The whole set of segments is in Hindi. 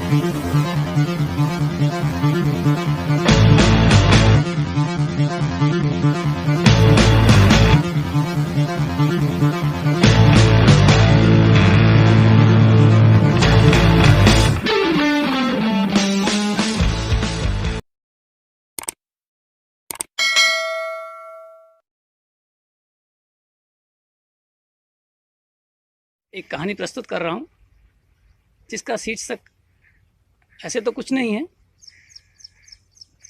एक कहानी प्रस्तुत कर रहा हूँ जिसका शीर्षक ऐसे तो कुछ नहीं है,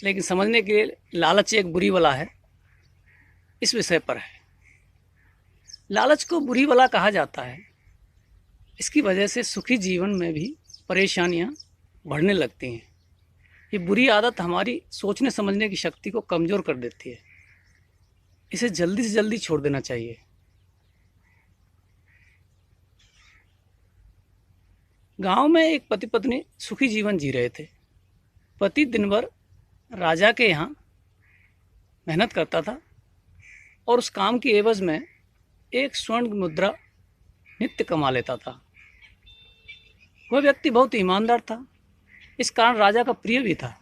लेकिन समझने के लिए लालच एक बुरी बला है, इस विषय पर है। लालच को बुरी बला कहा जाता है। इसकी वजह से सुखी जीवन में भी परेशानियाँ बढ़ने लगती हैं। ये बुरी आदत हमारी सोचने समझने की शक्ति को कमज़ोर कर देती है। इसे जल्दी से जल्दी छोड़ देना चाहिए। गांव में एक पति पत्नी सुखी जीवन जी रहे थे। पति दिन भर राजा के यहाँ मेहनत करता था और उस काम की एवज में एक स्वर्ण मुद्रा नित्य कमा लेता था। वह व्यक्ति बहुत ईमानदार था, इस कारण राजा का प्रिय भी था।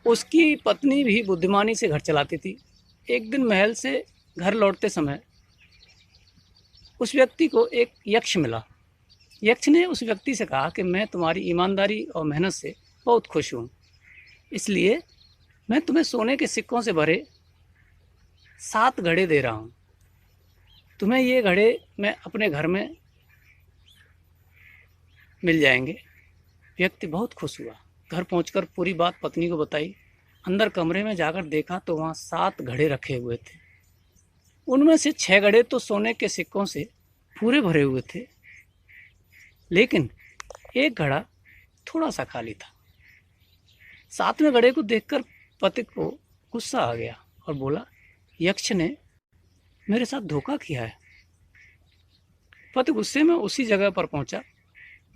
उसकी पत्नी भी बुद्धिमानी से घर चलाती थी। एक दिन महल से घर लौटते समय उस व्यक्ति को एक यक्ष मिला। यक्ष ने उस व्यक्ति से कहा कि मैं तुम्हारी ईमानदारी और मेहनत से बहुत खुश हूँ, इसलिए मैं तुम्हें सोने के सिक्कों से भरे 7 घड़े दे रहा हूँ। तुम्हें ये घड़े मैं अपने घर में मिल जाएंगे। व्यक्ति बहुत खुश हुआ। घर पहुंचकर पूरी बात पत्नी को बताई। अंदर कमरे में जाकर देखा तो वहाँ 7 घड़े रखे हुए थे। उनमें से 6 घड़े तो सोने के सिक्कों से पूरे भरे हुए थे, लेकिन एक घड़ा थोड़ा सा खाली था। 7वें घड़े को देखकर पति को गुस्सा आ गया और बोला, यक्ष ने मेरे साथ धोखा किया है। पति गुस्से में उसी जगह पर पहुंचा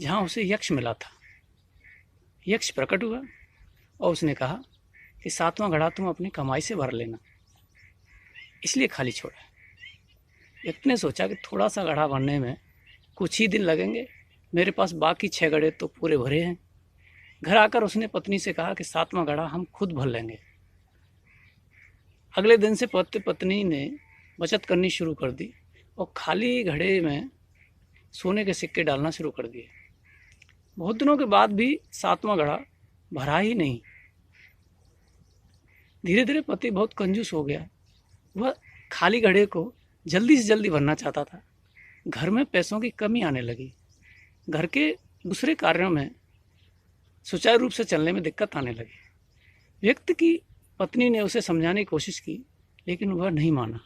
जहां उसे यक्ष मिला था। यक्ष प्रकट हुआ और उसने कहा कि 7वां घड़ा तुम अपनी कमाई से भर लेना, इसलिए खाली छोड़ा। यक्ष ने सोचा कि थोड़ा सा घड़ा भरने में कुछ ही दिन लगेंगे, मेरे पास बाकी 6 घड़े तो पूरे भरे हैं। घर आकर उसने पत्नी से कहा कि 7वां घड़ा हम खुद भर लेंगे। अगले दिन से पति पत्नी ने बचत करनी शुरू कर दी और खाली घड़े में सोने के सिक्के डालना शुरू कर दिए। बहुत दिनों के बाद भी 7वां घड़ा भरा ही नहीं। धीरे धीरे पति बहुत कंजूस हो गया। वह खाली घड़े को जल्दी से जल्दी भरना चाहता था। घर में पैसों की कमी आने लगी। घर के दूसरे कार्यों में सुचारू रूप से चलने में दिक्कत आने लगी। व्यक्ति की पत्नी ने उसे समझाने की कोशिश की, लेकिन वह नहीं माना।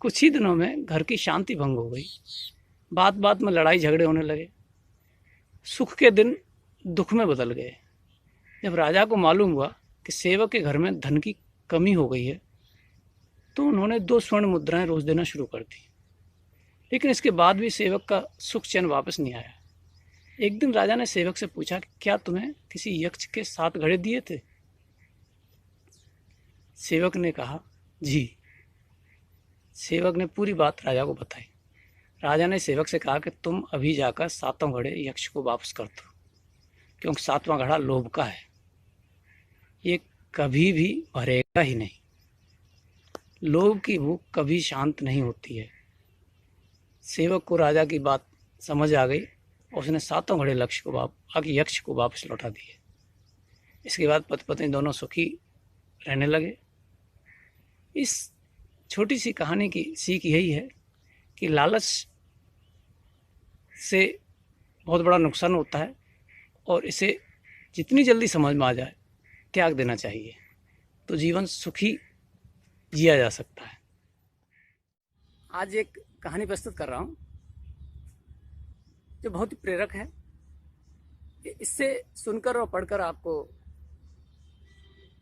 कुछ ही दिनों में घर की शांति भंग हो गई। बात बात में लड़ाई झगड़े होने लगे। सुख के दिन दुख में बदल गए। जब राजा को मालूम हुआ कि सेवक के घर में धन की कमी हो गई है, तो उन्होंने 2 स्वर्ण मुद्राएं रोज देना शुरू कर दी। लेकिन इसके बाद भी सेवक का सुख चैन वापस नहीं आया। एक दिन राजा ने सेवक से पूछा कि क्या तुम्हें किसी यक्ष के 7 घड़े दिए थे? सेवक ने कहा, जी। सेवक ने पूरी बात राजा को बताई। राजा ने सेवक से कहा कि तुम अभी जाकर 7वां घड़े यक्ष को वापस कर दो, क्योंकि 7वां घड़ा लोभ का है, ये कभी भी भरेगा ही नहीं। लोभ की भूख कभी शांत नहीं होती है। सेवक को राजा की बात समझ आ गई और उसने 7वां घड़े यक्ष को वापस लौटा दिए। इसके बाद पति पत्नी दोनों सुखी रहने लगे। इस छोटी सी कहानी की सीख यही है कि लालच से बहुत बड़ा नुकसान होता है और इसे जितनी जल्दी समझ में आ जाए त्याग देना चाहिए, तो जीवन सुखी जिया जा सकता है। आज एक कहानी प्रस्तुत कर रहा हूँ जो बहुत ही प्रेरक है। इससे सुनकर और पढ़कर आपको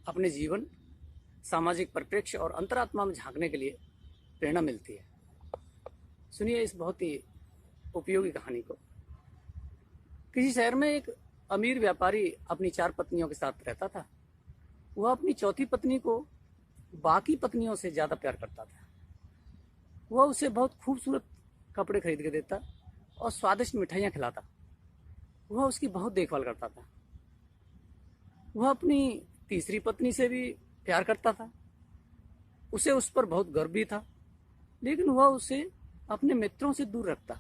अपने जीवन, सामाजिक परिप्रेक्ष्य और अंतरात्मा में झांकने के लिए प्रेरणा मिलती है। सुनिए इस बहुत ही उपयोगी कहानी को। किसी शहर में एक अमीर व्यापारी अपनी 4 पत्नियों के साथ रहता था। वह अपनी चौथी पत्नी को बाकी पत्नियों से ज़्यादा प्यार करता था। वह उसे बहुत खूबसूरत कपड़े खरीद के देता और स्वादिष्ट मिठाइयाँ खिलाता। वह उसकी बहुत देखभाल करता था। वह अपनी तीसरी पत्नी से भी प्यार करता था। उसे उस पर बहुत गर्व भी था, लेकिन वह उसे अपने मित्रों से दूर रखता,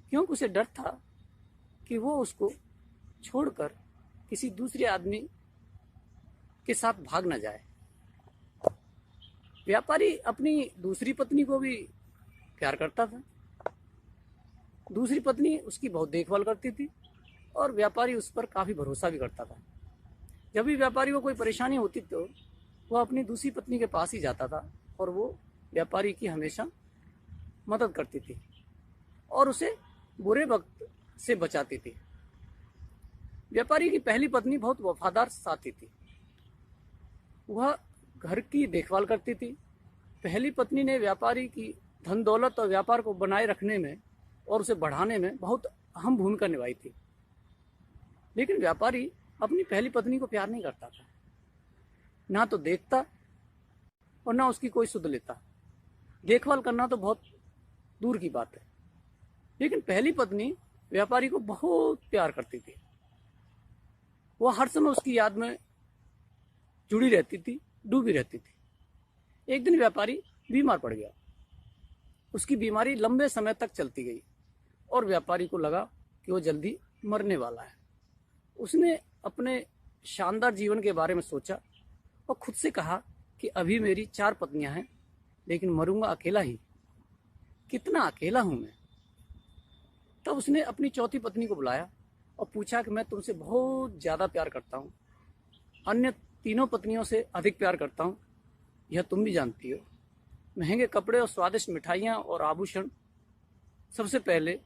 क्योंकि उसे डर था कि वो उसको छोड़कर किसी दूसरे आदमी के साथ भाग न जाए। व्यापारी अपनी दूसरी पत्नी को भी प्यार करता था। दूसरी पत्नी उसकी बहुत देखभाल करती थी और व्यापारी उस पर काफ़ी भरोसा भी करता था। जब भी व्यापारी को कोई परेशानी होती तो वह अपनी दूसरी पत्नी के पास ही जाता था और वो व्यापारी की हमेशा मदद करती थी और उसे बुरे वक्त से बचाती थी। व्यापारी की पहली पत्नी बहुत वफादार साथी थी। वह घर की देखभाल करती थी। पहली पत्नी ने व्यापारी की धन दौलत और व्यापार को बनाए रखने में और उसे बढ़ाने में बहुत अहम भूमिका निभाई थी। लेकिन व्यापारी अपनी पहली पत्नी को प्यार नहीं करता था, ना तो देखता और ना उसकी कोई सुध लेता। देखभाल करना तो बहुत दूर की बात है। लेकिन पहली पत्नी व्यापारी को बहुत प्यार करती थी। वह हर समय उसकी याद में जुड़ी रहती थी, डूबी रहती थी। एक दिन व्यापारी बीमार पड़ गया। उसकी बीमारी लंबे समय तक चलती गई और व्यापारी को लगा कि वो जल्दी मरने वाला है। उसने अपने शानदार जीवन के बारे में सोचा और खुद से कहा कि अभी मेरी 4 पत्नियां हैं, लेकिन मरूंगा अकेला ही। कितना अकेला हूं मैं। तब उसने अपनी चौथी पत्नी को बुलाया और पूछा कि मैं तुमसे बहुत ज़्यादा प्यार करता हूँ, अन्य तीनों पत्नियों से अधिक प्यार करता हूँ, यह तुम भी जानती हो। महंगे कपड़े और स्वादिष्ट मिठाइयाँ और आभूषण सबसे पहले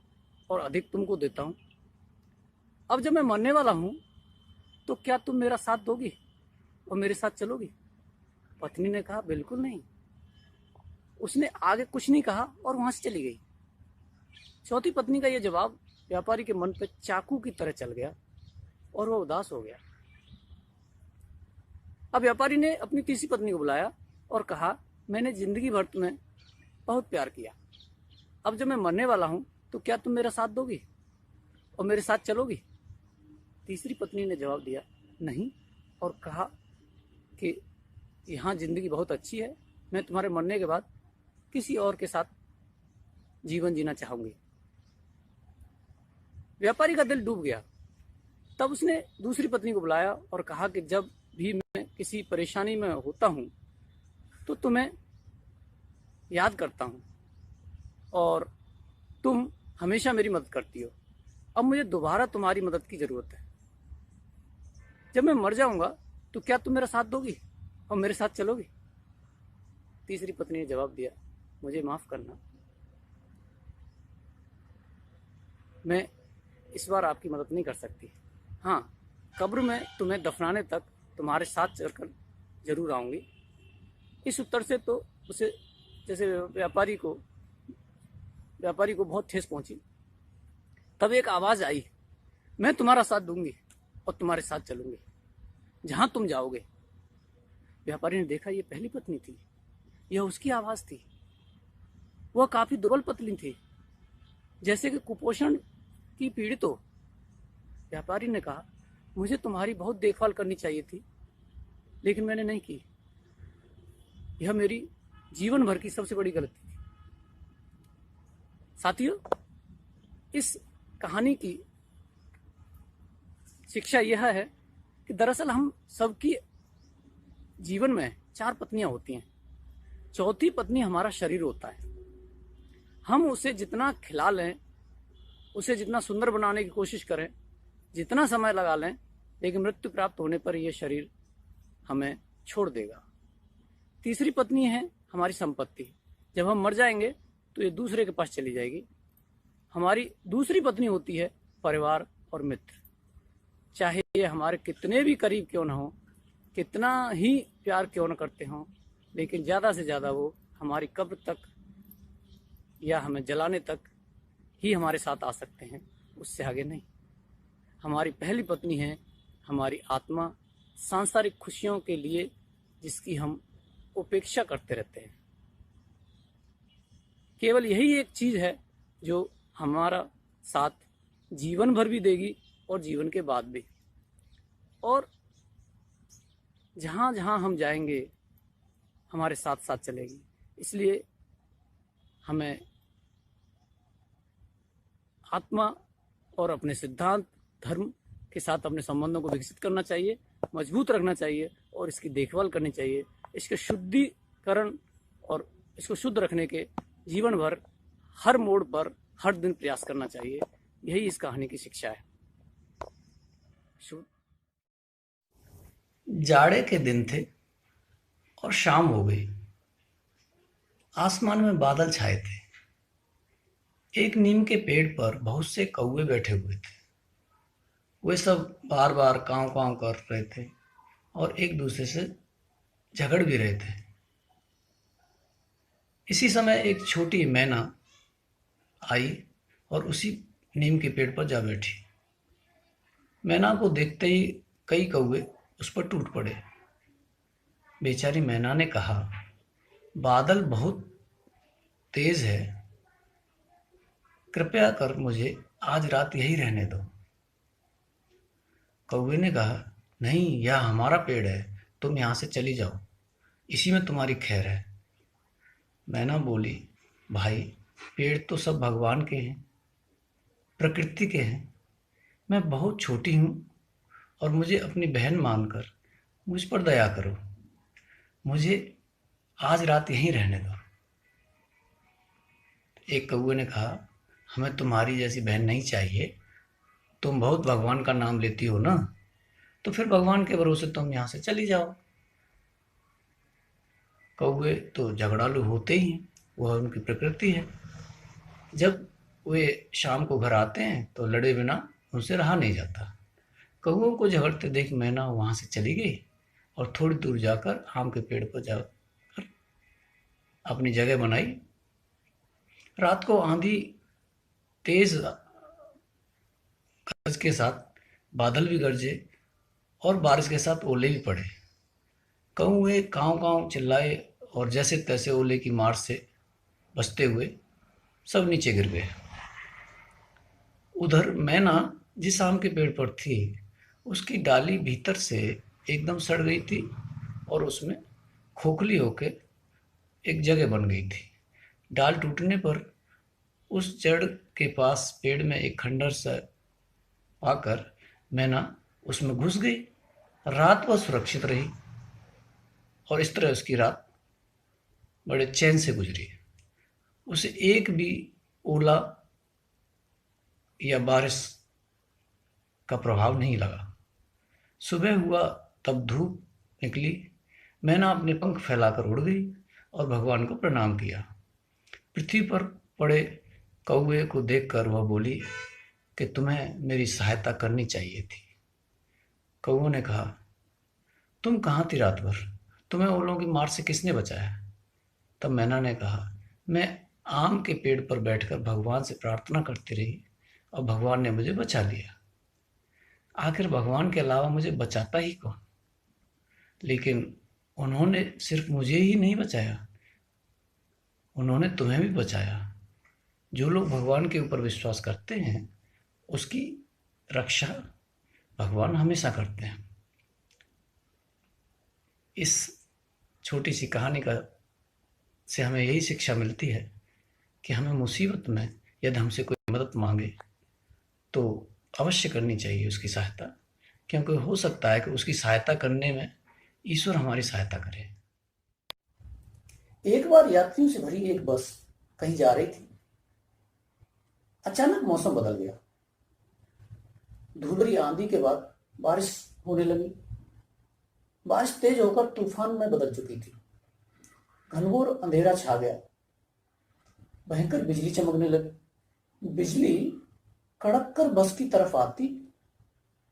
और अधिक तुमको देता हूँ। अब जब मैं मरने वाला हूँ तो क्या तुम मेरा साथ दोगी और मेरे साथ चलोगी? पत्नी ने कहा, बिल्कुल नहीं। उसने आगे कुछ नहीं कहा और वहां से चली गई। चौथी पत्नी का यह जवाब व्यापारी के मन पर चाकू की तरह चल गया और वह उदास हो गया। अब व्यापारी ने अपनी तीसरी पत्नी को बुलाया और कहा, मैंने जिंदगी भर तुम्हें बहुत प्यार किया। अब जब मैं मरने वाला हूं तो क्या तुम मेरा साथ दोगी और मेरे साथ चलोगी? तीसरी पत्नी ने जवाब दिया, नहीं, और कहा कि यहाँ जिंदगी बहुत अच्छी है, मैं तुम्हारे मरने के बाद किसी और के साथ जीवन जीना चाहूंगी। व्यापारी का दिल डूब गया। तब उसने दूसरी पत्नी को बुलाया और कहा कि जब भी मैं किसी परेशानी में होता हूँ तो तुम्हें याद करता हूँ और तुम हमेशा मेरी मदद करती हो। अब मुझे दोबारा तुम्हारी मदद की ज़रूरत है। जब मैं मर जाऊंगा तो क्या तुम मेरा साथ दोगी और मेरे साथ चलोगी? तीसरी पत्नी ने जवाब दिया, मुझे माफ़ करना, मैं इस बार आपकी मदद नहीं कर सकती। हाँ, कब्र में तुम्हें दफनाने तक तुम्हारे साथ चलकर जरूर आऊँगी। इस उत्तर से तो उसे जैसे व्यापारी को बहुत ठेस पहुंची। तब एक आवाज़ आई, मैं तुम्हारा साथ दूंगी और तुम्हारे साथ चलूंगी जहां तुम जाओगे। व्यापारी ने देखा, ये पहली पत्नी थी, यह उसकी आवाज़ थी। वह काफ़ी दुर्बल पत्नी थी, जैसे कि कुपोषण की पीड़ित हो। व्यापारी ने कहा, मुझे तुम्हारी बहुत देखभाल करनी चाहिए थी, लेकिन मैंने नहीं की। यह मेरी जीवन भर की सबसे बड़ी गलती थी। साथियों, इस कहानी की शिक्षा यह है कि दरअसल हम सबकी जीवन में 4 पत्नियां होती हैं। चौथी पत्नी हमारा शरीर होता है। हम उसे जितना खिला लें, उसे जितना सुंदर बनाने की कोशिश करें, जितना समय लगा लें, लेकिन मृत्यु प्राप्त होने पर यह शरीर हमें छोड़ देगा। तीसरी पत्नी है हमारी संपत्ति। जब हम मर जाएंगे तो ये दूसरे के पास चली जाएगी। हमारी दूसरी पत्नी होती है परिवार और मित्र। चाहे ये हमारे कितने भी करीब क्यों ना हो, कितना ही प्यार क्यों न करते हों, लेकिन ज़्यादा से ज़्यादा वो हमारी कब्र तक या हमें जलाने तक ही हमारे साथ आ सकते हैं, उससे आगे नहीं। हमारी पहली पत्नी है हमारी आत्मा, सांसारिक खुशियों के लिए जिसकी हम उपेक्षा करते रहते हैं। केवल यही एक चीज़ है जो हमारा साथ जीवन भर भी देगी और जीवन के बाद भी। और जहाँ जहाँ हम जाएंगे हमारे साथ साथ चलेगी। इसलिए हमें आत्मा और अपने सिद्धांत धर्म के साथ अपने संबंधों को विकसित करना चाहिए, मजबूत रखना चाहिए और इसकी देखभाल करनी चाहिए। इसके शुद्धिकरण और इसको शुद्ध रखने के जीवन भर हर मोड़ पर हर दिन प्रयास करना चाहिए। यही इस कहानी की शिक्षा है। जाड़े के दिन थे और शाम हो गई। आसमान में बादल छाए थे। एक नीम के पेड़ पर बहुत से कौवे बैठे हुए थे। वे सब बार बार काँव काँव कर रहे थे और एक दूसरे से झगड़ भी रहे थे। इसी समय एक छोटी मैना आई और उसी नीम के पेड़ पर जा बैठी। मैना को देखते ही कई कौवे उस पर टूट पड़े। बेचारी मैना ने कहा, बादल बहुत तेज है, कृपया कर मुझे आज रात यही रहने दो। कौवे ने कहा, नहीं, यह हमारा पेड़ है, तुम यहाँ से चली जाओ, इसी में तुम्हारी खैर है। मैना बोली, भाई, पेड़ तो सब भगवान के हैं, प्रकृति के हैं। मैं बहुत छोटी हूँ और मुझे अपनी बहन मानकर मुझ पर दया करो। मुझे आज रात यहीं रहने दो। एक कौवे ने कहा, हमें तुम्हारी जैसी बहन नहीं चाहिए। तुम बहुत भगवान का नाम लेती हो ना, तो फिर भगवान के भरोसे तुम यहाँ से चली जाओ। कौवे तो झगड़ालू होते ही हैं, वह उनकी प्रकृति है। जब वे शाम को घर आते हैं तो लड़े बिना उनसे रहा नहीं जाता। कौवों को झगड़ते देख मैना वहाँ से चली गई और थोड़ी दूर जाकर आम के पेड़ पर जाकर अपनी जगह बनाई। रात को आंधी तेज गरज के साथ बादल भी गरजे और बारिश के साथ ओले भी पड़े। कौवे काँव काँव चिल्लाए और जैसे तैसे ओले की मार से बचते हुए सब नीचे गिर गए। उधर मैना जिस आम के पेड़ पर थी, उसकी डाली भीतर से एकदम सड़ गई थी और उसमें खोखली होके एक जगह बन गई थी। डाल टूटने पर उस जड़ के पास पेड़ में एक खंडर सा पाकर मैना उसमें घुस गई। रात वह सुरक्षित रही और इस तरह उसकी रात बड़े चैन से गुजरी। उसे एक भी ओला या बारिश का प्रभाव नहीं लगा। सुबह हुआ तब धूप निकली। मैना अपने पंख फैलाकर उड़ गई और भगवान को प्रणाम किया। पृथ्वी पर पड़े कौवे को देखकर वह बोली कि तुम्हें मेरी सहायता करनी चाहिए थी। कौवे ने कहा, तुम कहाँ थी रात भर? तुम्हें ओलों की मार से किसने बचाया? तब मैना ने कहा, मैं आम के पेड़ पर बैठकर भगवान से प्रार्थना करती रही और भगवान ने मुझे बचा लिया। आखिर भगवान के अलावा मुझे बचाता ही कौन? लेकिन उन्होंने सिर्फ मुझे ही नहीं बचाया, उन्होंने तुम्हें भी बचाया। जो लोग भगवान के ऊपर विश्वास करते हैं उसकी रक्षा भगवान हमेशा करते हैं। इस छोटी सी कहानी का से हमें यही शिक्षा मिलती है कि हमें मुसीबत में यदि हमसे कोई मदद मांगे तो अवश्य करनी चाहिए उसकी सहायता, क्योंकि हो सकता है कि उसकी सहायता करने में ईश्वर हमारी सहायता करे। एक बार यात्रियों से भरी एक बस कहीं जा रही थी। अचानक मौसम बदल गया। धूलभरी आंधी के बाद बारिश होने लगी। बारिश तेज होकर तूफान में बदल चुकी थी। घनघोर अंधेरा छा गया। भयंकर बिजली चमकने लगी। बिजली कड़क कर बस की तरफ आती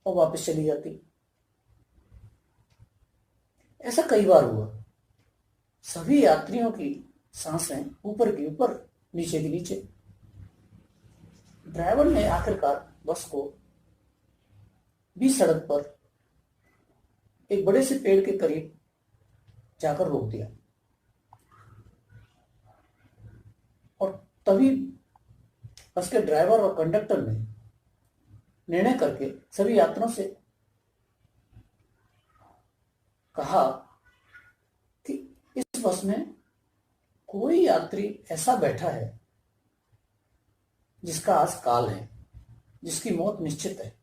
और वापस चली जाती। ऐसा कई बार हुआ। सभी यात्रियों की सांसें ऊपर की ऊपर, नीचे की नीचे। ड्राइवर ने आखिरकार बस को बीच सड़क पर एक बड़े से पेड़ के करीब जाकर रोक दिया और तभी बस के ड्राइवर और कंडक्टर ने निर्णय करके सभी यात्रियों से कहा कि इस बस में कोई यात्री ऐसा बैठा है जिसका आज काल है, जिसकी मौत निश्चित है,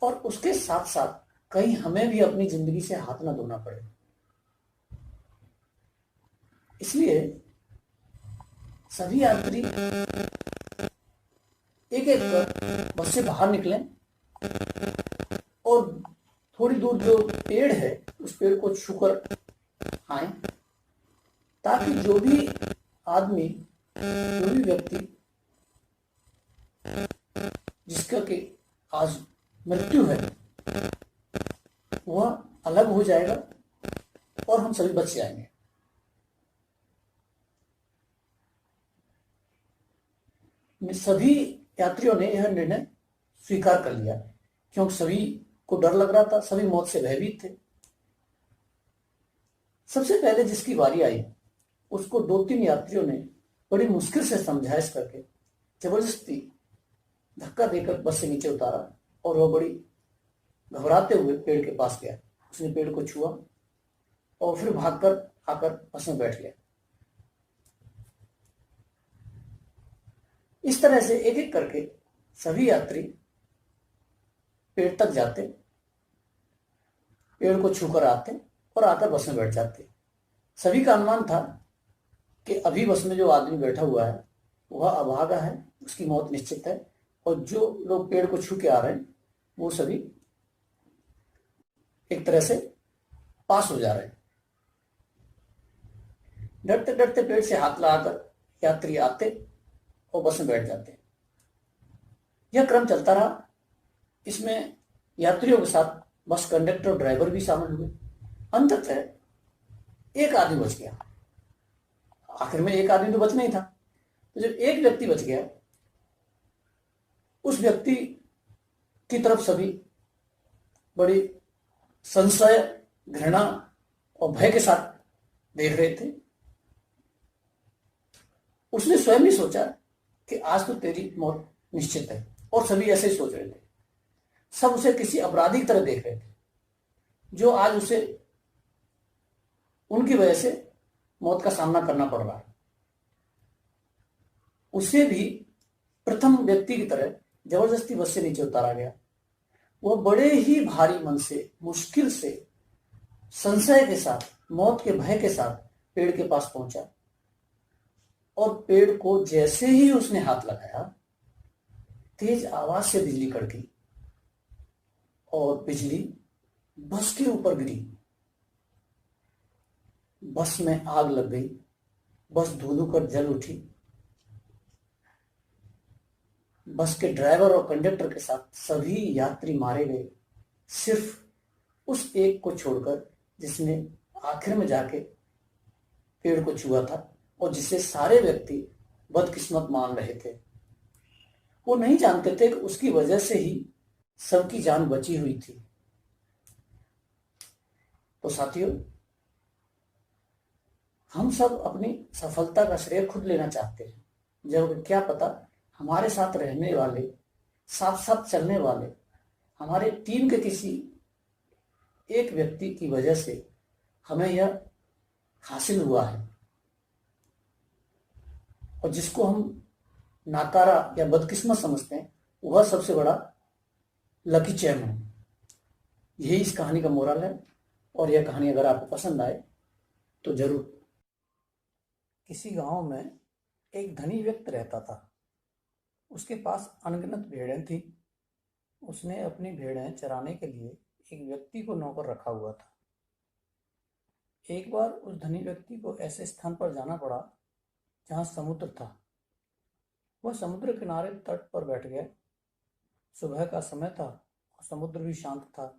और उसके साथ साथ कहीं हमें भी अपनी जिंदगी से हाथ न धोना पड़े। इसलिए सभी यात्री एक एक कर बस से बाहर निकले और थोड़ी दूर जो पेड़ है उस पेड़ को छूकर आए, ताकि जो भी आदमी, जो भी व्यक्ति जिसका कि आज मृत्यु है वह अलग हो जाएगा और हम सभी बच जाएंगे। सभी यात्रियों ने यह निर्णय स्वीकार कर लिया, क्योंकि सभी को डर लग रहा था, सभी मौत से भयभीत थे। सबसे पहले जिसकी बारी आई उसको 2-3 यात्रियों ने बड़ी मुश्किल से समझाइश करके जबरदस्ती धक्का देकर बस से नीचे उतारा और वह बड़ी घबराते हुए पेड़ के पास गया। उसने पेड़ को छुआ और फिर भागकर आकर बस में बैठ गया। इस तरह से एक एक करके सभी यात्री पेड़ तक जाते, पेड़ को छूकर आते और आकर बस में बैठ जाते। सभी का अनुमान था कि अभी बस में जो आदमी बैठा हुआ है वह अभागा है, उसकी मौत निश्चित है, और जो लोग पेड़ को छू के आ रहे हैं वो सभी एक तरह से पास हो जा रहे हैं। डरते डरते पेड़ से हाथ लगाकर यात्री आते और बस में बैठ जाते। यह क्रम चलता रहा। इसमें यात्रियों के साथ बस कंडक्टर और ड्राइवर भी शामिल हुए। अंततः एक आदमी बच गया। आखिर में एक आदमी तो बचना ही था। तो जब एक व्यक्ति बच गया, उस व्यक्ति की तरफ सभी बड़ी संशय, घृणा और भय के साथ देख रहे थे। उसने स्वयं ही सोचा कि आज तो तेरी मौत निश्चित है, और सभी ऐसे ही सोच रहे थे। सब उसे किसी अपराधी की तरह देख रहे थे, जो आज उसे उनकी वजह से मौत का सामना करना पड़ रहा है। उसे भी प्रथम व्यक्ति की तरह जबरदस्ती बस से नीचे उतारा गया। वह बड़े ही भारी मन से, मुश्किल से, संशय के साथ, मौत के भय के साथ पेड़ के पास पहुंचा, और पेड़ को जैसे ही उसने हाथ लगाया, तेज आवाज से बिजली कड़की और बिजली बस के ऊपर गिरी। बस में आग लग गई, बस धुआं कर जल उठी। बस के ड्राइवर और कंडक्टर के साथ सभी यात्री मारे गए, सिर्फ उस एक को छोड़कर जिसने आखिर में जाके पेड़ को छुआ था और जिसे सारे व्यक्ति बदकिस्मत मान रहे थे। वो नहीं जानते थे कि उसकी वजह से ही सबकी जान बची हुई थी। तो साथियों, हम सब अपनी सफलता का श्रेय खुद लेना चाहते हैं, जब क्या पता हमारे साथ रहने वाले, साथ साथ चलने वाले, हमारे टीम के किसी एक व्यक्ति की वजह से हमें यह हासिल हुआ है, और जिसको हम नाकारा या बदकिस्मत समझते हैं, वह सबसे बड़ा लकी चैम है। यही इस कहानी का मोरल है। और यह कहानी अगर आपको पसंद आए तो जरूर। किसी गांव में एक धनी व्यक्ति रहता था। उसके पास अनगिनत भेड़ें थी। उसने अपनी भेड़ें चराने के लिए एक व्यक्ति को नौकर रखा हुआ था। एक बार उस धनी व्यक्ति को ऐसे स्थान पर जाना पड़ा जहां समुद्र था। वह समुद्र किनारे तट पर बैठ गया। सुबह का समय था और समुद्र भी शांत था।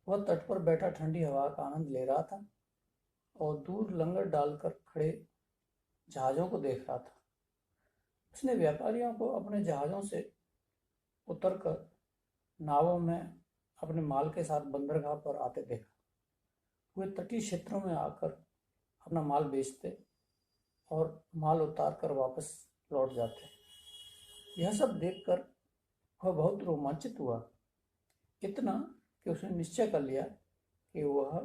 वह तट पर बैठा ठंडी हवा का आनंद ले रहा था और दूर लंगर डालकर खड़े जहाज़ों को देख रहा था। उसने व्यापारियों को अपने जहाज़ों से उतरकर नावों में अपने माल के साथ बंदरगाह पर आते देखा। वे तटीय क्षेत्रों में आकर अपना माल बेचते और माल उतार कर वापस लौट जाते। यह सब देखकर वह बहुत रोमांचित हुआ, इतना कि उसने निश्चय कर लिया कि वह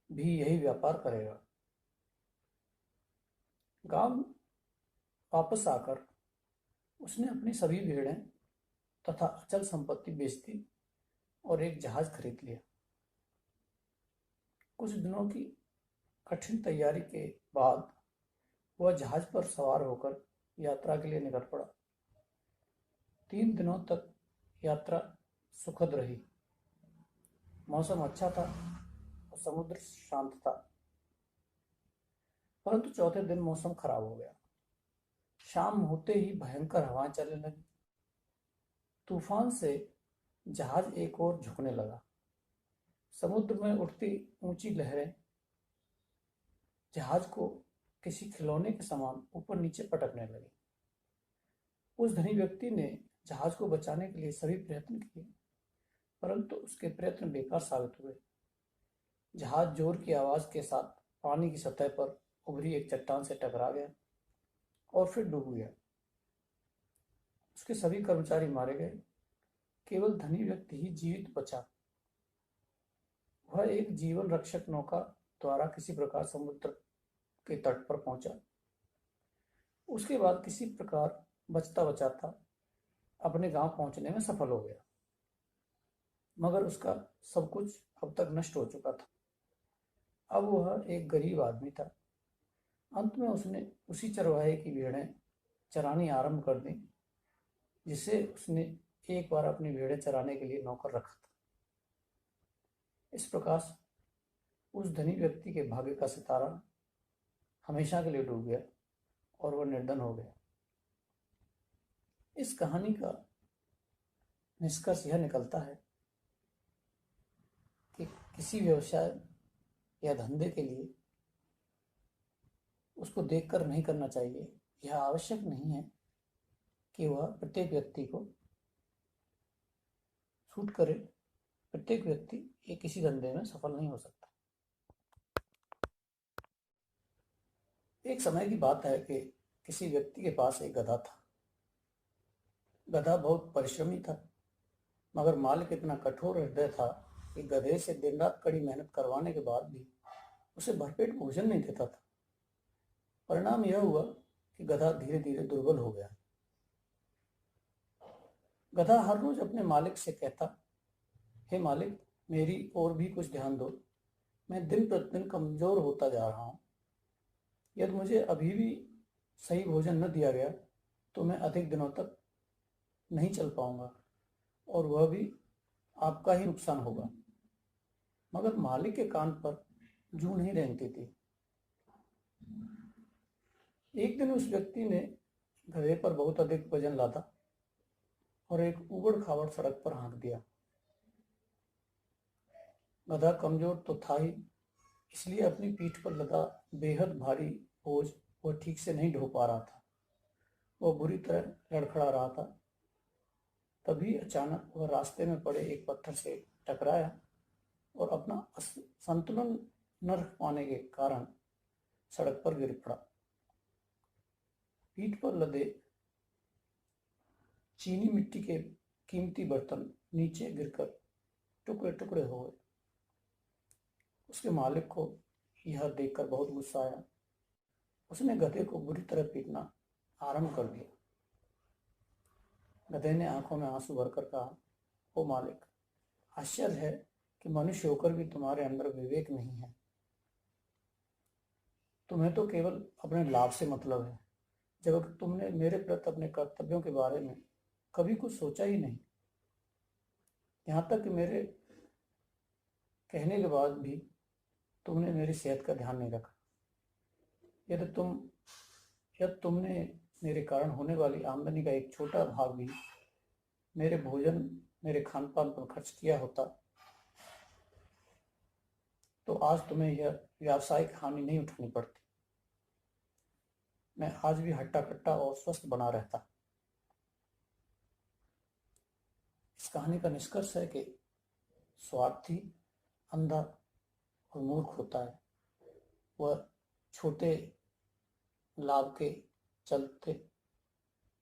भी यही व्यापार करेगा। गांव वापस आकर उसने अपनी सभी भेड़ें तथा अचल संपत्ति बेच दी और एक जहाज खरीद लिया। कुछ दिनों की कठिन तैयारी के बाद वह जहाज पर सवार होकर यात्रा के लिए निकल पड़ा। 3 दिनों तक यात्रा सुखद रही। मौसम अच्छा था और समुद्र शांत था, परंतु चौथे दिन मौसम खराब हो गया। शाम होते ही भयंकर हवाएं चलने लगी। तूफान से जहाज एक ओर झुकने लगा। समुद्र में उठती ऊंची लहरें जहाज को किसी खिलौने के समान ऊपर नीचे पटकने लगी। उस धनी व्यक्ति ने जहाज को बचाने के लिए सभी प्रयत्न किए, परंतु उसके प्रयत्न बेकार साबित हुए। जहाज जोर की आवाज के साथ पानी की सतह पर उभरी एक चट्टान से टकरा गया और फिर डूब गया। उसके सभी कर्मचारी मारे गए, केवल धनी व्यक्ति ही जीवित बचा। वह एक जीवन रक्षक नौका द्वारा किसी प्रकार समुद्र के तट पर पहुंचा। उसके बाद किसी प्रकार बचता बचाता अपने गांव पहुंचने में सफल हो गया, मगर उसका सब कुछ अब तक नष्ट हो चुका था। अब वह एक गरीब आदमी था। अंत में उसने उसी चरवाहे की भेड़ें चरानी आरंभ कर दी जिसे उसने एक बार अपनी भेड़ें चराने के लिए नौकर रखा था। इस प्रकार उस धनी व्यक्ति के भाग्य का सितारा हमेशा के लिए डूब गया और वह निर्धन हो गया। इस कहानी का निष्कर्ष यह निकलता है कि किसी व्यवसाय या धंधे के लिए उसको देखकर नहीं करना चाहिए। यह आवश्यक नहीं है कि वह प्रत्येक व्यक्ति को सूट करे। प्रत्येक व्यक्ति ये किसी धंधे में सफल नहीं हो सकता। एक समय की बात है कि किसी व्यक्ति के पास एक गधा था। गधा बहुत परिश्रमी था, मगर मालिक इतना कठोर हृदय था कि गधे से दिन रात कड़ी मेहनत करवाने के बाद भी उसे भरपेट भोजन नहीं देता था। परिणाम यह हुआ कि गधा धीरे धीरे दुर्बल हो गया। गधा हर रोज अपने मालिक से कहता, हे मालिक, मेरी ओर भी कुछ ध्यान दो। मैं दिन प्रतिदिन कमजोर होता जा रहा हूं। यदि मुझे अभी भी सही भोजन न दिया गया तो मैं अधिक दिनों तक नहीं चल पाऊंगा और वह भी आपका ही नुकसान होगा। मगर मालिक के कान पर जूं नहीं रेंगती थी। एक दिन उस व्यक्ति ने गधे पर बहुत अधिक वजन लादा और एक उबड़ खाबड़ सड़क पर हाँक दिया। गधा कमजोर तो था ही, इसलिए अपनी पीठ पर लदा बेहद भारी बोझ वह ठीक से नहीं ढो पा रहा था। वह बुरी तरह लड़खड़ा रहा था। तभी अचानक वह रास्ते में पड़े एक पत्थर से टकराया और अपना संतुलन न रख पाने के कारण सड़क पर गिर पड़ा। पीठ पर लदे चीनी मिट्टी के कीमती बर्तन नीचे गिरकर टुकड़े टुकड़े हो गए। उसके मालिक को यह देखकर बहुत गुस्सा आया। उसने गधे को बुरी तरह पीटना आरंभ कर दिया। गधे ने आंखों में आंसू भरकर कहा, ओ मालिक, आश्चर्य है कि मनुष्य होकर भी तुम्हारे अंदर विवेक नहीं है। तुम्हें तो केवल अपने लाभ से मतलब है, जबकि तुमने मेरे प्रति अपने कर्तव्यों के बारे में कभी कुछ सोचा ही नहीं। यहाँ तक कि मेरे कहने के बाद भी तुमने मेरी सेहत का ध्यान नहीं रखा। यदि तुमने मेरे कारण होने वाली आमदनी का एक छोटा भाग भी मेरे खान पान पर खर्च किया होता तो आज तुम्हें यह व्यावसायिक हानि नहीं उठानी पड़ती। मैं आज भी हट्टा कट्टा और स्वस्थ बना रहता। इस कहानी का निष्कर्ष है कि स्वार्थी, अंधा और मूर्ख होता है। वह छोटे लाभ के चलते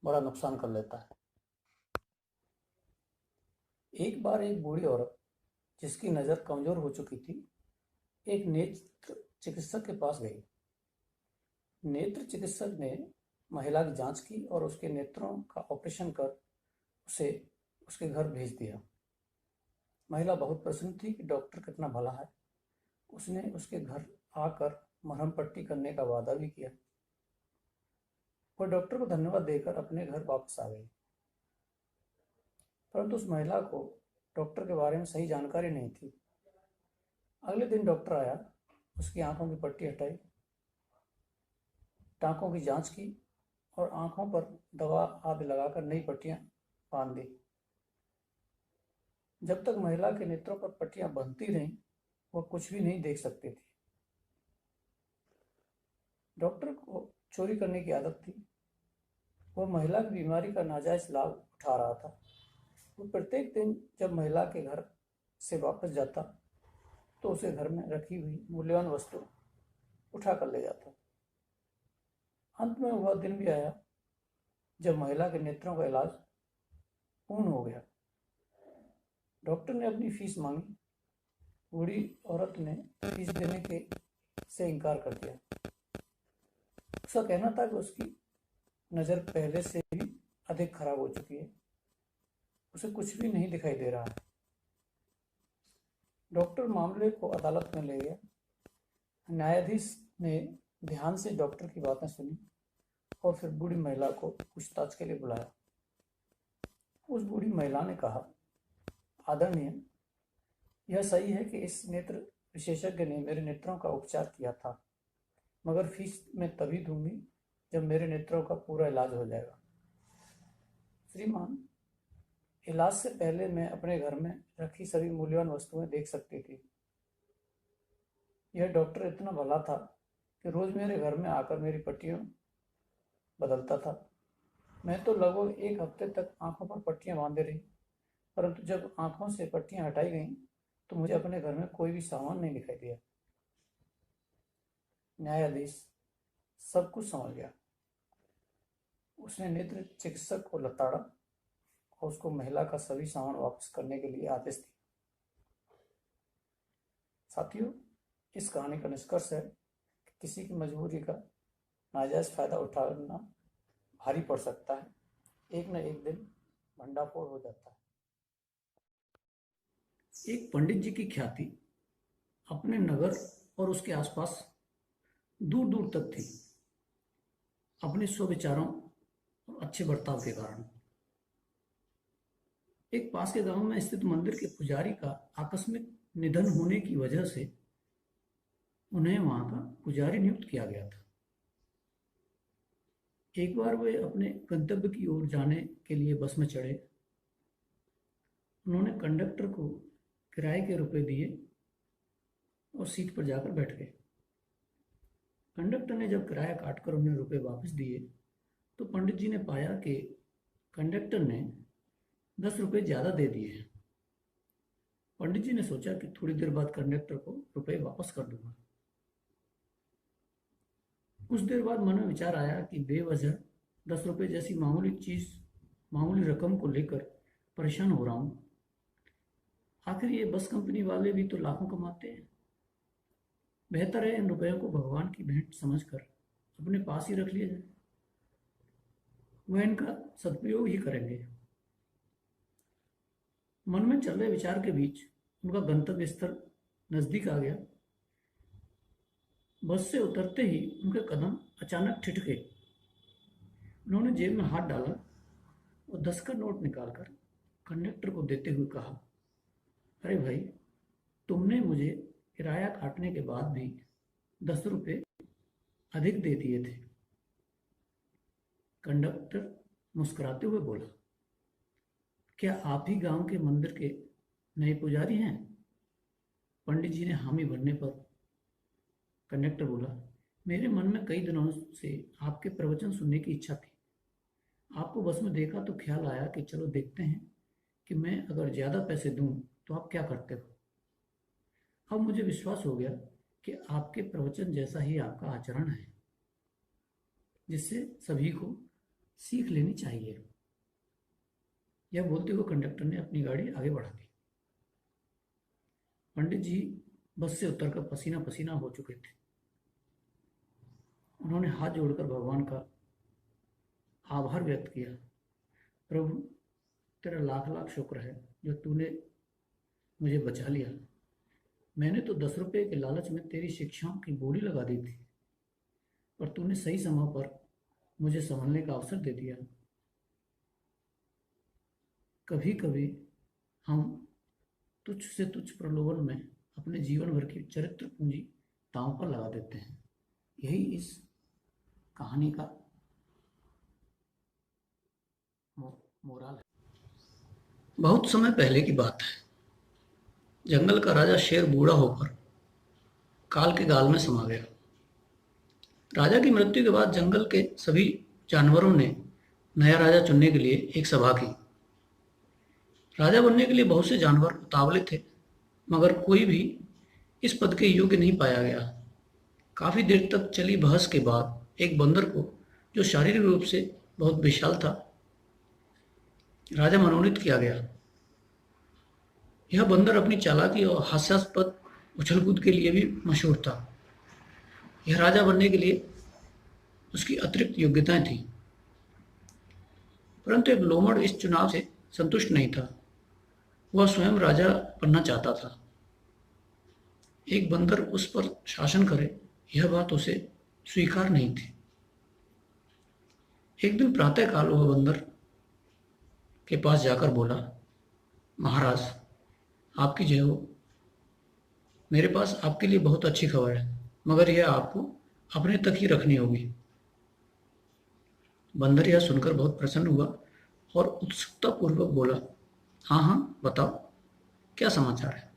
बड़ा नुकसान कर लेता है। एक बार एक बूढ़ी औरत जिसकी नज़र कमज़ोर हो चुकी थी, एक नेत्र चिकित्सक के पास गई। नेत्र चिकित्सक ने महिला की जांच की और उसके नेत्रों का ऑपरेशन कर उसे उसके घर भेज दिया। महिला बहुत प्रसन्न थी कि डॉक्टर कितना भला है। उसने उसके घर आकर मरहम पट्टी करने का वादा भी किया। वह डॉक्टर को धन्यवाद देकर अपने घर वापस आ गई, परंतु उस महिला को डॉक्टर के बारे में सही जानकारी नहीं थी। अगले दिन डॉक्टर आया, उसकी आंखों की पट्टी हटाई, टाँकों की जांच की और आंखों पर दवा आदि लगाकर नई पट्टियां बांध दी। जब तक महिला के नेत्रों पर पट्टियां बंधती रहीं, वह कुछ भी नहीं देख सकती थी। डॉक्टर को चोरी करने की आदत थी। वह महिला की बीमारी का नाजायज लाभ उठा रहा था। वो प्रत्येक दिन जब महिला के घर से वापस जाता तो उसे घर में रखी हुई मूल्यवान वस्तु उठा कर ले जाता। अंत में वह दिन भी आया जब महिला के नेत्रों का इलाज पूर्ण हो गया। डॉक्टर ने अपनी फीस मांगी। बूढ़ी औरत ने फीस देने के से इनकार कर दिया। उसका कहना था कि उसकी नज़र पहले से भी अधिक खराब हो चुकी है, उसे कुछ भी नहीं दिखाई दे रहा है। डॉक्टर मामले को अदालत में ले गया। न्यायाधीश ने ध्यान से डॉक्टर की बातें सुनी और फिर बूढ़ी महिला को पूछताछ के लिए बुलाया। उस बूढ़ी महिला ने कहा, आदरणीय, यह सही है कि इस नेत्र विशेषज्ञ ने मेरे नेत्रों का उपचार किया था, मगर फीस मैं तभी दूंगी जब मेरे नेत्रों का पूरा इलाज हो जाएगा। श्रीमान, इलाज से पहले मैं अपने घर में रखी सभी मूल्यवान वस्तुएं देख सकती थी। यह डॉक्टर इतना भला था कि रोज मेरे घर में आकर मेरी पट्टियां बदलता था। मैं तो लगभग एक हफ्ते तक आंखों पर पट्टियां बांधे रही, परंतु जब आंखों से पट्टियां हटाई गईं तो मुझे अपने घर में कोई भी सामान नहीं दिखाई दिया। न्यायाधीश सब कुछ समझ गया। उसने नेत्र चिकित्सक को लताड़ा और उसको महिला का सभी सामान वापस करने के लिए आदेश दिया। साथियों, इस कहानी का निष्कर्ष है कि किसी की मजबूरी का नाजायज फायदा उठाना भारी पड़ सकता है, एक न एक दिन भंडाफोड़ हो जाता है। एक पंडित जी की ख्याति अपने नगर और उसके आसपास दूर दूर तक थी, अपने स्वविचारों और अच्छे बर्ताव के कारण। एक पास के गांव में स्थित मंदिर के पुजारी का आकस्मिक निधन होने की वजह से उन्हें वहां का पुजारी नियुक्त किया गया था। एक बार वे अपने गंतव्य की ओर जाने के लिए बस में चढ़े। उन्होंने कंडक्टर को किराए के रुपए दिए और सीट पर जाकर बैठ गए। कंडक्टर ने जब किराया काटकर उन्हें रुपए वापस दिए तो पंडित जी ने पाया कि कंडक्टर ने 10 रुपए ज़्यादा दे दिए हैं। पंडित जी ने सोचा कि थोड़ी देर बाद कंडक्टर को रुपए वापस कर दूंगा। कुछ देर बाद मन में विचार आया कि बेवजह 10 रुपए जैसी मामूली रकम को लेकर परेशान हो रहा हूं। आखिर ये बस कंपनी वाले भी तो लाखों कमाते हैं। बेहतर है इन रुपयों को भगवान की भेंट समझकर अपने पास ही रख लिया जाए, वह इनका सदुपयोग ही करेंगे। मन में चल रहे विचार के बीच उनका गंतव्य स्थल नजदीक आ गया। बस से उतरते ही उनके कदम अचानक ठिठके। उन्होंने जेब में हाथ डाला और 10 का नोट निकालकर कंडक्टर को देते हुए कहा, अरे भाई, तुमने मुझे किराया काटने के बाद भी 10 रुपए अधिक दे दिए थे। कंडक्टर मुस्कुराते हुए बोला, क्या आप ही गांव के मंदिर के नए पुजारी हैं? पंडित जी ने हामी भरने पर कंडक्टर बोला, मेरे मन में कई दिनों से आपके प्रवचन सुनने की इच्छा थी। आपको बस में देखा तो ख्याल आया कि चलो देखते हैं कि मैं अगर ज़्यादा पैसे दूं तो आप क्या करते हो। अब मुझे विश्वास हो गया कि आपके प्रवचन जैसा ही आपका आचरण है, जिससे सभी को सीख लेनी चाहिए। यह बोलते हुए कंडक्टर ने अपनी गाड़ी आगे बढ़ा दी। पंडित जी बस से उतरकर पसीना पसीना हो चुके थे। उन्होंने हाथ जोड़कर भगवान का आभार व्यक्त किया। प्रभु, तेरा लाख लाख शुक्र है जो तूने मुझे बचा लिया। मैंने तो 10 रुपये के लालच में तेरी शिक्षाओं की बोली लगा दी थी, पर तूने सही समय पर मुझे संभलने का अवसर दे दिया। कभी कभी हम तुच्छ से तुच्छ प्रलोभन में अपने जीवन भर की चरित्र पूंजी दांव पर लगा देते हैं। यही इस कहानी का मोराल है। बहुत समय पहले की बात है। जंगल का राजा शेर बूढ़ा होकर काल के गाल में समा गया। राजा की मृत्यु के बाद जंगल के सभी जानवरों ने नया राजा चुनने के लिए एक सभा की। राजा बनने के लिए बहुत से जानवर उतावले थे, मगर कोई भी इस पद के योग्य नहीं पाया गया। काफी देर तक चली बहस के बाद एक बंदर को, जो शारीरिक रूप से बहुत विशाल था, राजा मनोनीत किया गया। यह बंदर अपनी चालाकी और हास्यास्पद उछल कूद के लिए भी मशहूर था। यह राजा बनने के लिए उसकी अतिरिक्त योग्यताएं थीं। परंतु एक लोमड़ इस चुनाव से संतुष्ट नहीं था। वह स्वयं राजा बनना चाहता था। एक बंदर उस पर शासन करे, यह बात उसे स्वीकार नहीं थी। एक दिन प्रातःकाल वह बंदर के पास जाकर बोला, महाराज, आपकी जय हो। मेरे पास आपके लिए बहुत अच्छी खबर है, मगर यह आपको अपने तक ही रखनी होगी। बंदर यह सुनकर बहुत प्रसन्न हुआ और उत्सुकता पूर्वक बोला, हाँ हाँ, बताओ, क्या समाचार है।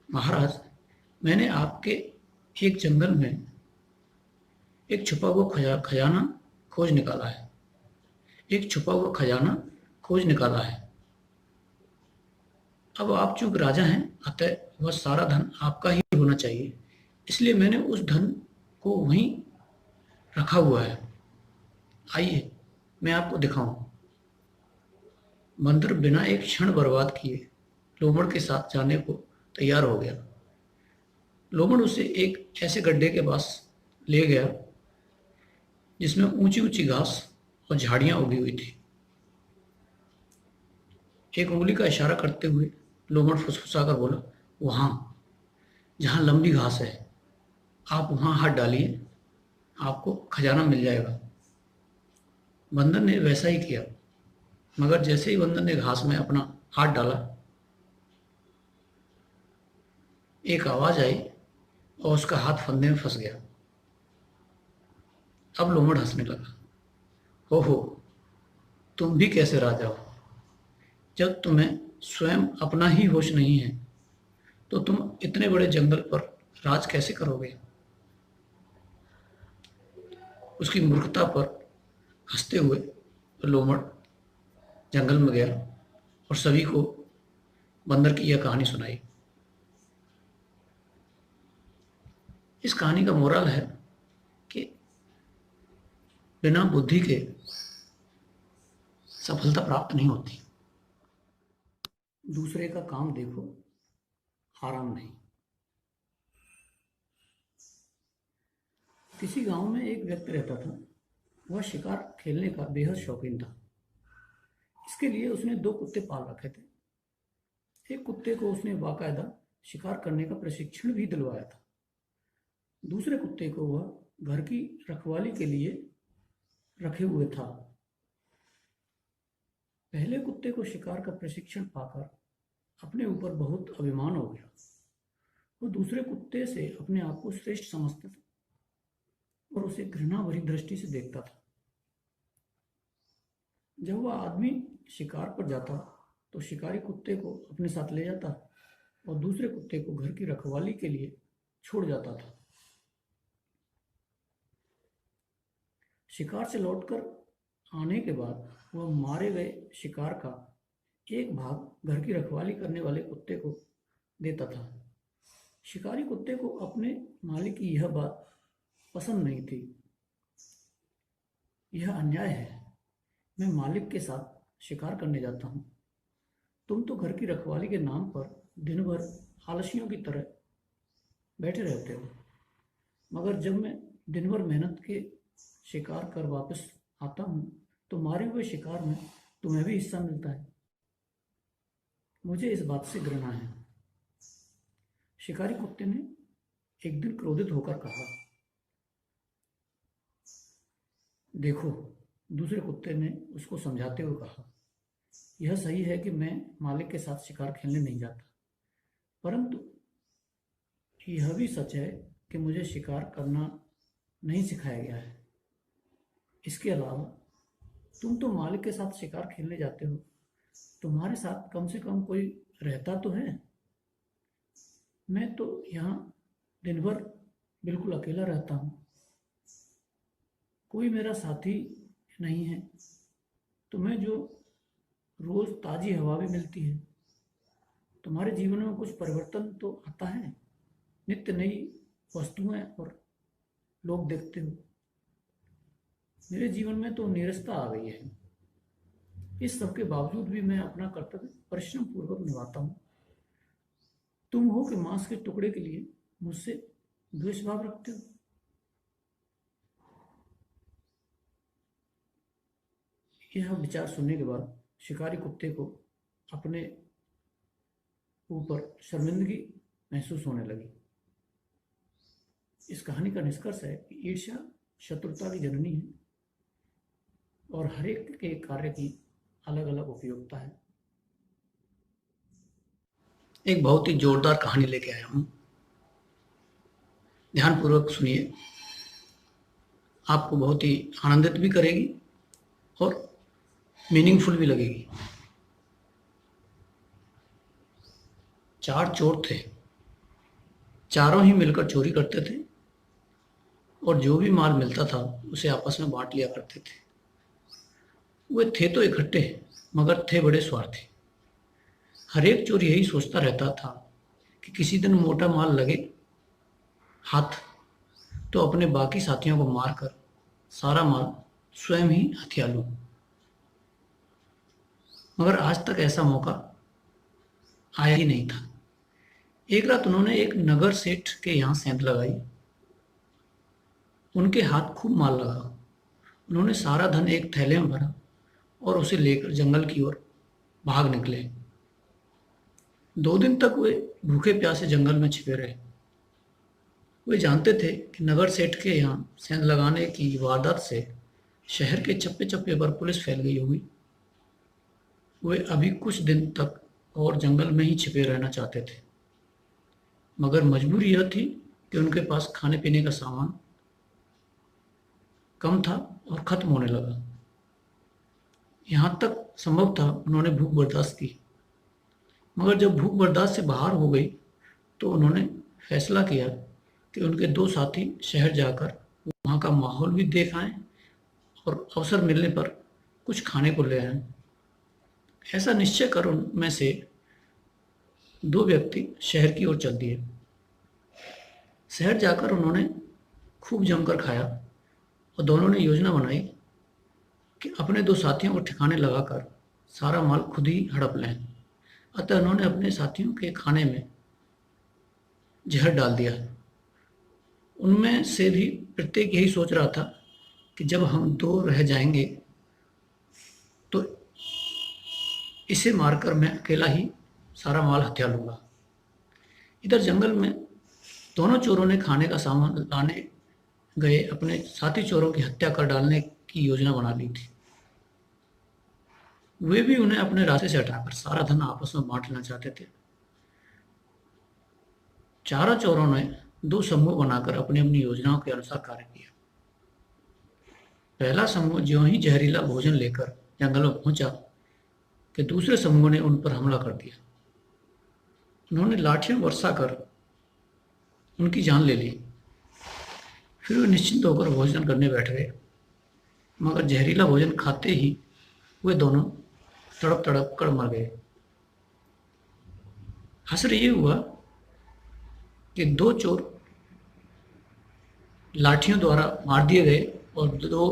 महाराज, मैंने आपके एक जंगल में एक छुपा हुआ खजाना खोज निकाला है। एक छुपा हुआ खजाना खोज निकाला है। अब आप चूंकि राजा हैं, अतः वह सारा धन आपका ही होना चाहिए। इसलिए मैंने उस धन को वहीं रखा हुआ है। आइए, मैं आपको दिखाऊं। बंदर बिना एक क्षण बर्बाद किए लोमड़ के साथ जाने को तैयार हो गया। लोमड़ उसे एक ऐसे गड्ढे के पास ले गया जिसमें ऊंची ऊंची घास और झाड़ियां उगी हुई थी। एक उंगली का इशारा करते हुए लोमड़ फुसफुसाकर बोला, वहां जहां लंबी घास है, आप वहां हाथ डालिए, आपको खजाना मिल जाएगा। बंदर ने वैसा ही किया, मगर जैसे ही बंदर ने घास में अपना हाथ डाला, एक आवाज आई और उसका हाथ फंदे में फंस गया। अब लोमड़ हंसने लगा, हो, तुम भी कैसे राजा हो। जब तुम्हें स्वयं अपना ही होश नहीं है, तो तुम इतने बड़े जंगल पर राज कैसे करोगे। उसकी मूर्खता पर हंसते हुए लोमड़ जंगल में गया और सभी को बंदर की यह कहानी सुनाई। इस कहानी का मोरल है कि बिना बुद्धि के सफलता प्राप्त नहीं होती। दूसरे का काम देखो, आराम नहीं। किसी गांव में एक व्यक्ति रहता था। वह शिकार खेलने का बेहद शौकीन था। इसके लिए उसने 2 कुत्ते पाल रखे थे। एक कुत्ते को उसने बाकायदा शिकार करने का प्रशिक्षण भी दिलवाया था। दूसरे कुत्ते को वह घर की रखवाली के लिए रखे हुए था। पहले कुत्ते को शिकार का प्रशिक्षण पाकर अपने ऊपर बहुत अभिमान हो गया। वो दूसरे कुत्ते से अपने आप को श्रेष्ठ समझता था और उसे घृणा भरी दृष्टि से देखता था। जब वह आदमी शिकार पर जाता तो शिकारी कुत्ते को अपने साथ ले जाता और दूसरे कुत्ते को घर की रखवाली के लिए छोड़ जाता था। शिकार से लौटकर आने के बाद वह मारे गए शिकार का एक भाग घर की रखवाली करने वाले कुत्ते को देता था। शिकारी कुत्ते को अपने मालिक की यह बात पसंद नहीं थी। यह अन्याय है। मैं मालिक के साथ शिकार करने जाता हूँ। तुम तो घर की रखवाली के नाम पर दिन भर आलसियों की तरह बैठे रहते हो, मगर जब मैं दिन भर मेहनत के शिकार कर वापस आता हूँ तो मारे हुए शिकार में तुम्हें भी हिस्सा मिलता है। मुझे इस बात से घृणा है। शिकारी कुत्ते ने एक दिन क्रोधित होकर कहा। देखो, दूसरे कुत्ते ने उसको समझाते हुए कहा, यह सही है कि मैं मालिक के साथ शिकार खेलने नहीं जाता, परंतु यह भी सच है कि मुझे शिकार करना नहीं सिखाया गया है। इसके अलावा तुम तो मालिक के साथ शिकार खेलने जाते हो, तुम्हारे साथ कम से कम कोई रहता तो है। मैं तो यहाँ दिन भर बिल्कुल अकेला रहता हूँ, कोई मेरा साथी नहीं है। तुम्हें जो रोज ताजी हवा भी मिलती है, तुम्हारे जीवन में कुछ परिवर्तन तो आता है। नित्य नई वस्तुएं और लोग देखते हो। मेरे जीवन में तो नीरसता आ गई है। इस सब के बावजूद भी मैं अपना कर्तव्य परिश्रम पूर्वक निभाता हूँ। तुम हो कि मांस के टुकड़े के लिए मुझसे द्वेष भाव रखते हो। यह विचार सुनने के बाद शिकारी कुत्ते को अपने ऊपर शर्मिंदगी महसूस होने लगी। इस कहानी का निष्कर्ष है कि ईर्ष्या शत्रुता की जननी है और हर एक के कार्य की अलग अलग उपयोगिता है। एक बहुत ही जोरदार कहानी लेके आया हूँ, ध्यानपूर्वक सुनिए। आपको बहुत ही आनंदित भी करेगी और मीनिंगफुल भी लगेगी। 4 चोर थे, चारों ही मिलकर चोरी करते थे और जो भी माल मिलता था उसे आपस में बांट लिया करते थे। वे थे तो इकट्ठे, मगर थे बड़े स्वार्थी। हर एक चोर यही सोचता रहता था कि किसी दिन मोटा माल लगे हाथ तो अपने बाकी साथियों को मारकर सारा माल स्वयं ही हथिया लूं। मगर आज तक ऐसा मौका आया ही नहीं था। एक रात उन्होंने एक नगर सेठ के यहाँ सेंध लगाई। उनके हाथ खूब माल लगा। उन्होंने सारा धन एक थैले में भरा और उसे लेकर जंगल की ओर भाग निकले। 2 दिन तक वे भूखे प्यासे जंगल में छिपे रहे। वे जानते थे कि नगर सेठ के यहाँ सेंध लगाने की वारदात से शहर के चप्पे चप्पे पर पुलिस फैल गई होगी। वे अभी कुछ दिन तक और जंगल में ही छिपे रहना चाहते थे, मगर मजबूरी यह थी कि उनके पास खाने पीने का सामान कम था और खत्म होने लगा। यहाँ तक संभव था उन्होंने भूख बर्दाश्त की, मगर जब भूख बर्दाश्त से बाहर हो गई तो उन्होंने फैसला किया कि उनके 2 साथी शहर जाकर वहाँ का माहौल भी देख आएं और अवसर मिलने पर कुछ खाने को ले आएं। ऐसा निश्चय कर उनमें से 2 व्यक्ति शहर की ओर चल दिए। शहर जाकर उन्होंने खूब जमकर खाया और दोनों ने योजना बनाई कि अपने 2 साथियों को ठिकाने लगाकर सारा माल खुद ही हड़प लें। अतः उन्होंने अपने साथियों के खाने में जहर डाल दिया। उनमें से भी प्रत्येक यही सोच रहा था कि जब हम 2 रह जाएंगे तो इसे मारकर मैं अकेला ही सारा माल हथिया लूंगा। इधर जंगल में दोनों चोरों ने खाने का सामान लाने गए अपने साथी चोरों की हत्या कर डालने की योजना बना ली थी। वे भी उन्हें अपने रास्ते से हटाकर सारा धन आपस में बांट लेना चाहते थे। चारों चोरों ने 2 समूह बनाकर अपनी अपनी योजनाओं के अनुसार कार्य किया। पहला समूह ज्यों ही जहरीला भोजन लेकर जंगल में पहुंचा कि दूसरे समूह ने उन पर हमला कर दिया। उन्होंने लाठियां बरसा कर उनकी जान ले ली। फिर वे निश्चिंत होकर भोजन करने बैठ गए, मगर जहरीला भोजन खाते ही वे दोनों तड़प तड़प कर मर गए। हसर ये हुआ कि 2 चोर लाठियों द्वारा मार दिए गए और 2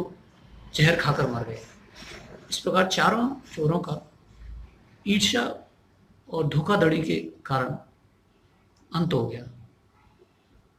जहर खाकर मर गए। इस प्रकार चारों चोरों का ईर्ष्या और धोखाधड़ी के कारण अंत हो गया।